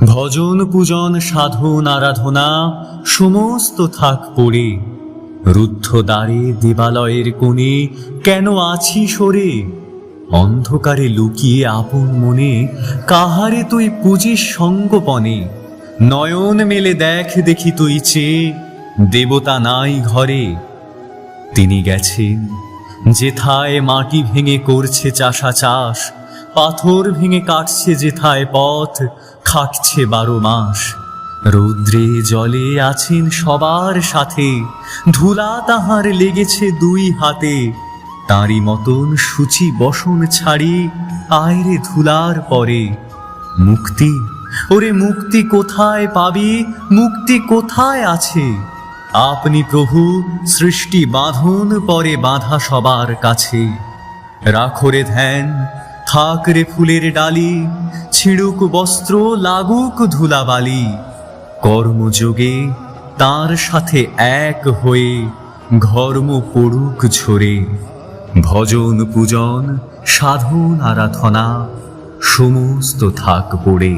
ভজন পূজন সাধন আরাধনা সমস্ত থাক পড়ে, রুদ্ধ দ্বারে দেবালয়ের কোণে কেন আছি সরে? অন্ধকারে লুকিয়ে আপন মনে কাহারে তুই পুজিস সঙ্গপনে? নয়ন মেলে দেখ দেখি তুই চেয়ে, দেবতা নাই ঘরে। তিনি গেছেন যেথায় মাটি ভেঙে করছে চাষা চাষ, পাথর ভেঙে কাটছে যেথায় পথ খাটছে 12 মাস। রৌদ্রে জলে আছেন সবার সাথে, ধুলা তাহার লেগেছে 2 হাতে। তাঁরই মতন সূচি বসন ছাড়ি আয়রে ধুলার পরে। মুক্তি, ওরে মুক্তি কোথায় পাবি? মুক্তি কোথায় আছে? আপনি প্রভু সৃষ্টি বাঁধন পরে বাঁধা সবার কাছে। রাখো রে ধ্যান, থাক রে ফুলের ডালি, ছিড়ুক বস্ত্র লাগুক ধুলাবালি। কর্মযোগে তার সাথে এক হয়ে ঘর্ম পড়ুক ঝরে। ভজন পূজন সাধন আরাধনা সমস্ত থাক পড়ে।